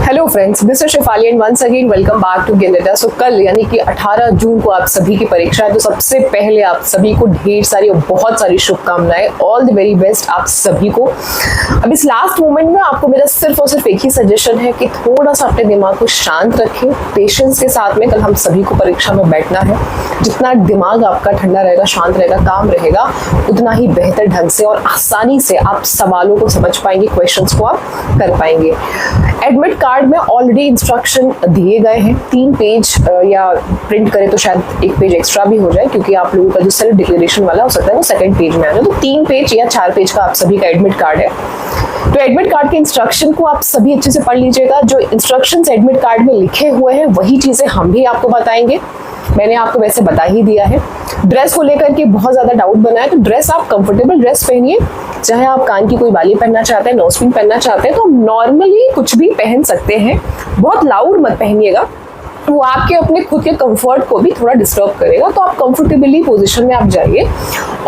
Hello friends, this is Shefali and once again welcome back to गेनेटा। So कल यानी कि 18 जून को आप सभी की परीक्षा है, तो सबसे पहले आप सभी को ढेर सारी और बहुत सारी शुभकामनाएं। ऑल द वेरी बेस्ट आप सभी को। अब इस लास्ट मोमेंट में आपको मेरा सिर्फ और सिर्फ एक ही सजेशन है कि थोड़ा सा अपने दिमाग को शांत रखें, पेशेंस के साथ में। कल हम सभी को परीक्षा में बैठना है। जितना दिमाग आपका ठंडा रहेगा, शांत रहेगा, काम रहेगा, उतना ही बेहतर ढंग से और आसानी से आप सवालों को समझ पाएंगे, क्वेश्चंस को आप कर पाएंगे। एडमिट कार्ड में ऑलरेडी इंस्ट्रक्शन दिए गए हैं। 3 पेज या प्रिंट करें तो शायद 1 पेज एक्स्ट्रा भी हो जाए, क्योंकि आप लोगों का जो सेल्फ डिक्लेरेशन वाला हो सकता है वो 2nd पेज में आ जाए। तो 3 पेज या 4 पेज का आप सभी का एडमिट कार्ड है। तो एडमिट कार्ड के इंस्ट्रक्शन को आप सभी अच्छे से पढ़ लीजिएगा। जो इंस्ट्रक्शंस एडमिट कार्ड में लिखे हुए हैं वही चीजें हम भी आपको बताएंगे। मैंने आपको वैसे बता ही दिया है। ड्रेस को लेकर के बहुत ज्यादा डाउट बना है, तो ड्रेस आप कंफर्टेबल ड्रेस पहनिए। चाहे आप कान की कोई बाली पहनना चाहते हैं, नोज पिन पहनना चाहते हैं, तो नॉर्मली कुछ भी पहन सकते हैं। बहुत लाउड मत पहनिएगा, वो आपके अपने खुद के कंफर्ट को भी थोड़ा डिस्टर्ब करेगा। तो आप कंफर्टेबली पोजीशन में आप जाइए।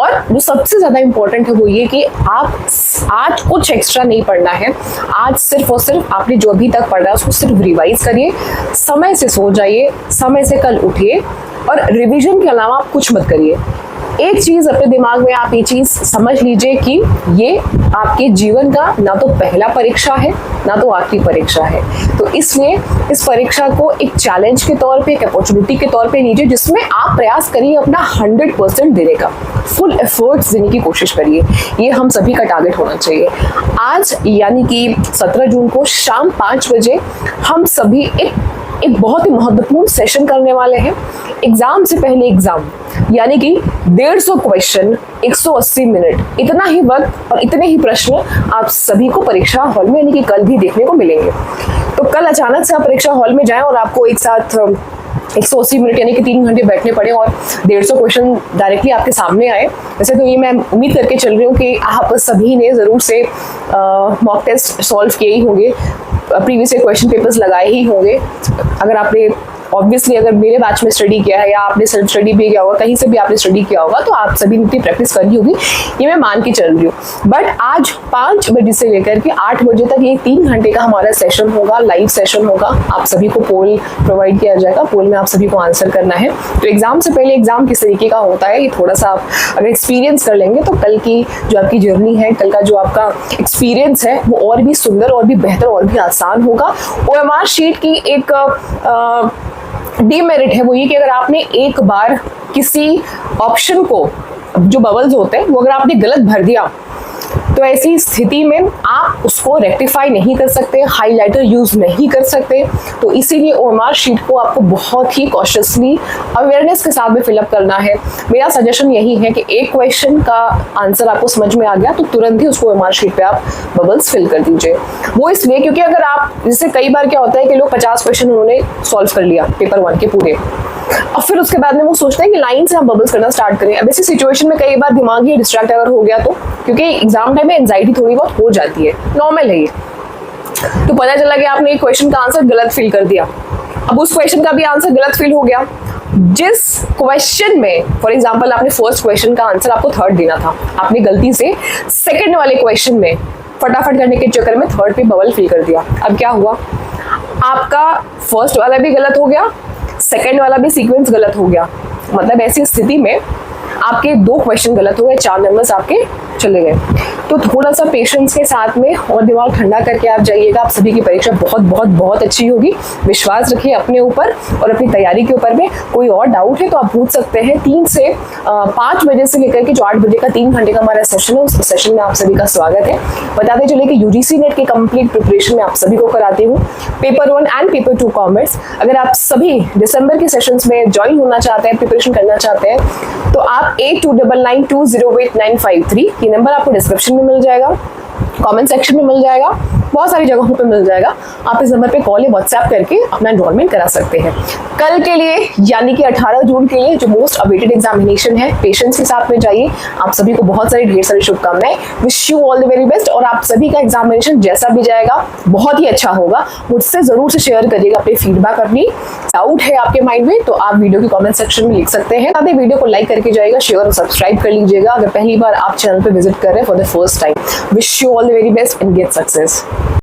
और जो सबसे ज्यादा इंपॉर्टेंट है वो ये कि आप आज कुछ एक्स्ट्रा नहीं पढ़ना है। आज सिर्फ और सिर्फ आपने जो अभी तक पढ़ा है उसको सिर्फ रिवाइज करिए, समय से सो जाइए, समय से कल उठिए, और रिवीजन के अलावा आप कुछ मत करिए। एक चीज अपने दिमाग में आप ये चीज समझ लीजिए कि ये आपके जीवन का ना तो पहला परीक्षा है ना तो आखिरी परीक्षा है। तो इसलिए इस परीक्षा को एक चैलेंज के तौर पे, एक अपॉर्चुनिटी के तौर पे लीजिए, जिसमें आप प्रयास करिए अपना 100% देने का, फुल एफर्ट्स देने की कोशिश करिए। ये हम सभी का टारगेट होना चाहिए। आज यानी कि 17 जून को शाम 5 बजे हम सभी एक बहुत ही महत्वपूर्ण सेशन करने वाले हैं। एग्जाम से पहले एग्जाम, यानी कि 150 क्वेश्चन, 180 मिनट, इतना ही वक्त और इतने ही प्रश्न आप सभी को परीक्षा हॉल में यानी कि कल भी देखने को मिलेंगे। तो कल अचानक से आप परीक्षा हॉल में जाएं और आपको एक साथ 180 मिनट यानी कि 3 घंटे बैठने पड़े और 150 क्वेश्चन डायरेक्टली आपके सामने आए। वैसे तो ये मैं उम्मीद करके चल रही हूँ कि आप सभी ने ज़रूर से मॉक टेस्ट सॉल्व किए ही होंगे, प्रीवियस क्वेश्चन पेपर्स लगाए ही होंगे। अगर आपने ऑब्वियसली अगर मेरे बैच में स्टडी किया है या आपने सेल्फ स्टडी भी किया होगा, कहीं से भी आपने स्टडी किया होगा, तो आप सभी ने इतनी प्रैक्टिस करी होगी, ये मैं मान के चल रही हूँ। बट आज 5 बजे से लेकर के 8 बजे तक ये 3 घंटे का हमारा सेशन होगा, लाइव सेशन होगा। आप सभी को पोल प्रोवाइड किया जाएगा, पोल में आप सभी को आंसर करना है। तो एग्जाम से पहले एग्जाम किस तरीके का होता है ये थोड़ा सा आप अगर एक्सपीरियंस कर लेंगे तो कल की जो आपकी जर्नी है, कल का जो आपका एक्सपीरियंस है वो और भी सुंदर और भी बेहतर और भी आसान होगा। OMR शीट की एक डीमेरिट है वो ये कि अगर आपने एक बार किसी ऑप्शन को, जो बबल्स होते हैं, वो अगर आपने गलत भर दिया तो ऐसी स्थिति में आप उसको रेक्टिफाई नहीं कर सकते, हाइलाइटर यूज नहीं कर सकते। तो इसीलिए OMR शीट को आपको बहुत ही कॉशियसली अवेयरनेस के साथ में फिलअप करना है। मेरा सजेशन यही है कि एक क्वेश्चन का आंसर आपको समझ में आ गया तो तुरंत ही उसको OMR शीट पे आप बबल्स फिल कर दीजिए। वो इसलिए क्योंकि अगर आप, जैसे कई बार क्या होता है कि लोग 50 क्वेश्चन उन्होंने सॉल्व कर लिया पेपर 1 के पूरे, और फिर उसके बाद में वो सोचते हैं कि लाइन से हम बबल्स करना स्टार्ट करें। अब ऐसी सिचुएशन में कई बार दिमाग ही डिस्ट्रैक्ट अगर हो गया तो, क्योंकि एग्जाम टाइम में एंजाइटी थोड़ी बहुत हो जाती है, नॉर्मल है ये। तो पता चला कि आपने एक क्वेश्चन का आंसर गलत फिल कर दिया, अब उस क्वेश्चन का भी आंसर गलत फिल हो गया। जिस क्वेश्चन में फॉर एग्जाम्पल आपने फर्स्ट क्वेश्चन का आंसर आपको 3rd देना था, आपने गलती से 2nd वाले क्वेश्चन में फटाफट करने के चक्कर में 3rd पे बबल फिल कर दिया। अब क्या हुआ, आपका फर्स्ट वाला भी गलत हो गया, 2nd वाला भी सीक्वेंस गलत हो गया। मतलब ऐसी स्थिति में आपके 2 क्वेश्चन गलत हो गए, 4 नंबर्स आपके चले गए। तो थोड़ा सा पेशेंस के साथ में और दिमाग ठंडा करके आप जाइएगा। आप सभी की परीक्षा बहुत बहुत बहुत अच्छी होगी। विश्वास रखिए अपने ऊपर और अपनी तैयारी के ऊपर में। कोई और डाउट है तो आप पूछ सकते हैं। 3 से 5 बजे से लेकर के जो 8 बजे का 3 घंटे का हमारा सेशन है, उस सेशन में आप सभी का स्वागत है। बताते चलिए कि UGC नेट की कंप्लीट प्रिपरेशन में आप सभी को कराती हूँ, पेपर 1 एंड पेपर 2 कॉमर्स। अगर आप सभी दिसंबर के सेशंस में ज्वाइन होना चाहते हैं, प्रिपरेशन करना चाहते हैं, तो आप 8299208953 ये नंबर आपको डिस्क्रिप्शन में मिल जाएगा, कमेंट सेक्शन में मिल जाएगा, बहुत सारी जगहों पे मिल जाएगा। आप इस नंबर पे कॉल या व्हाट्सएप करके अपना एनरोलमेंट करा सकते हैं। कल के लिए यानी कि 18 जून के लिए जो मोस्ट अवेटेड एग्जामिनेशन है, पेशेंस के साथ में जाइए। आप सभी को बहुत सारी ढेर सारी शुभकामनाएं। Wish you all the very best. और आप सभी का एग्जामिनेशन जैसा भी जाएगा बहुत ही अच्छा होगा। मुझसे जरूर से शेयर करिएगा अपने फीडबैक। अपनी डाउट है आपके माइंड में तो आप वीडियो की कमेंट सेक्शन में लिख सकते हैं। आप वीडियो को लाइक करके जाइएगा, शेयर और सब्सक्राइब कर लीजिएगा अगर पहली बार आप चैनल पे विजिट कर रहे हैं for the first time. Wish you all the very best and get success.